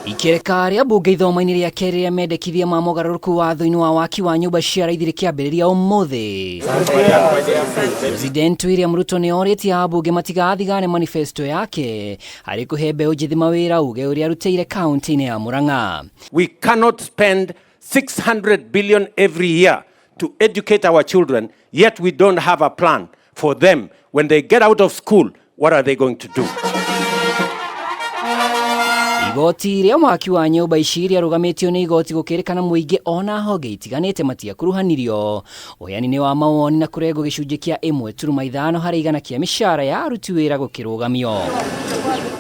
Icera ria mbunge ithomo-ini ria KEERI ria mendekithia ma mogaruruku watho-ini wa waki wa nyumba cia raithiri kiambiriria umuthi. President William Ruto ni oritie ambunge matigathigane manifesto yake hari kuhe mbeũ njithi mawira uge uria arutĩire kaunti-ini ya MURANG'A. We cannot spend 600 billion every year to educate our children, yet we don't have a plan for them. When they get out of school, what are they going to do? IGOTI ria waki wa nyumba ici ria rugamitio ni igoti gukirikana muingi ona honge itiganite matia kuruhanirio uheani-ini wa mawoni na kurengo gicunji kia 1.5 harĩ igana kia mishara ya aruti wira gukirugamio.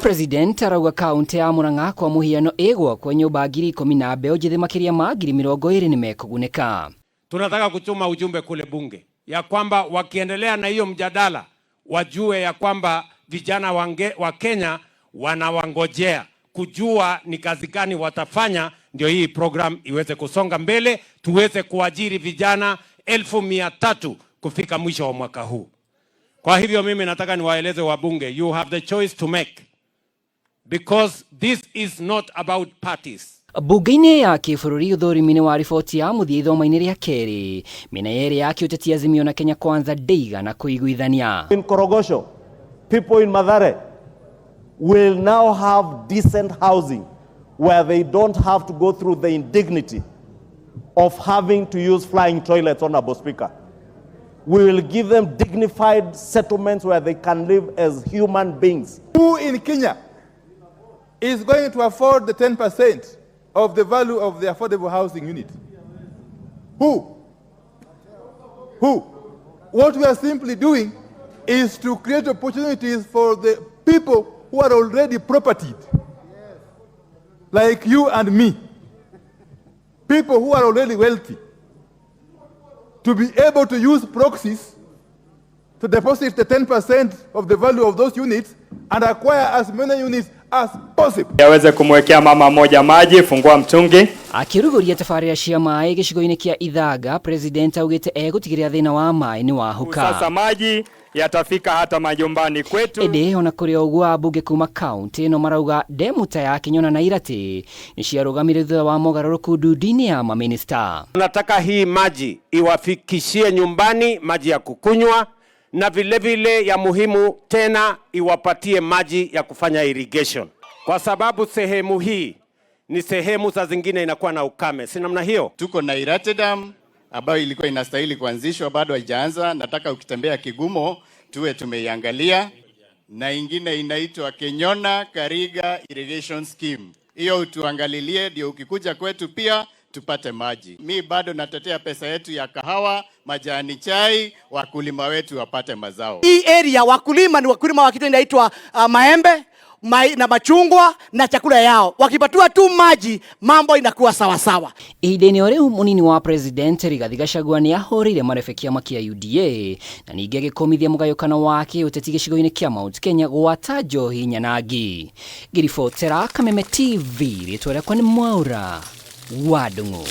President arauga kaunti ya MURANG'A kwa muhiano igwa kwa nyumba 10,000 na mbeũ njithi makiria ma 20,000 nimekugunĩka. Tunataka kutuma ujumbe kule bunge ya kwamba wakiendelea na hiyo mjadala wajue ya kwamba vijana wa Kenya wanawangojea kujua ni kazi gani watafanya ndio hii program iweze kusonga mbele, tuweze kuajiri vijana 1,300 kufika mwisho wa mwaka huu. Kwa hivyo mimi nataka niwaeleze wabunge, you have the choice to make, because this is not about parties. Bunge-ini ya kĩbũrũri ũthũrimi-inĩ wa riboti ya mũthia ithomo-inĩ ria KEERI, mĩena yerĩ ya kĩũteti Azimio na Kenya Kwanza ndĩigana kũiguithania. In Korogosho, people in Mathare will now have decent housing where they don't have to go through the indignity of having to use flying toilets, Honorable Speaker. We will give them dignified settlements where they can live as human beings. Who in Kenya is going to afford the 10% of the value of the affordable housing unit? Who? What we are simply doing is to create opportunities for the people who are already propertied, like you and me, people who are already wealthy, to be able to use proxies to deposit the 10% of the value of those units and acquire as many units as possible. Yaweze kumwekea mama moja maji, fungua mtungi. Akiruguria tabarĩra cia maĩ gĩcigo-inĩ kia Ithanga, President augĩte egũtigĩrĩra thĩna wa maĩ nĩ wahuka. Sasa maji yatafika hata majumbani kwetu. Ede ona kũrĩ ũguo ambunge kuma kaunti ĩno marauga demu ta ya Kinyona na Iratĩ nĩciarũgamire thutha wa mogarũrũku ndudi-inĩ ya maminista. Tunataka hii maji iwafikishie nyumbani, maji ya kukunywa, na vile vile ya muhimu tena iwapatie maji ya kufanya irrigation. Kwa sababu sehemu hii ni sehemu za zingine inakuwa na ukame. Si namna hiyo? Tuko na Iratĩ Dam ambayo ilikuwa inastahili kuanzishwa, bado haijaanza. Nataka ukitembea Kigumo tuwe tumeiangalia, na ingine inaitwa Kenyona Kariga Irrigation Scheme. Hiyo tuangalilie ndio ukikuja kwetu pia tupate maji. Mi bado natetea pesa yetu ya kahawa, majani chai, wakulima wetu wapate mazao. Hii area wakulima ni wakulima wa kitu inaitwa maembe na machungwa na chakula yao. Wakipatiwa tu maji mambo inakuwa sawa sawa. Ihinda-inĩ o rĩu munini wa President Rigathi Gachagua nĩ ahũrĩire marebe kĩama kĩa UDA na ningĩ agĩkomithia mũgayũkano wake ũteti gĩcigo-inĩ kĩa Mount Kenya gwata njohi nyanangi. Ngiribotera Kameme TV rĩtwa rĩakwa nĩ Mwaura wa Ndung'u.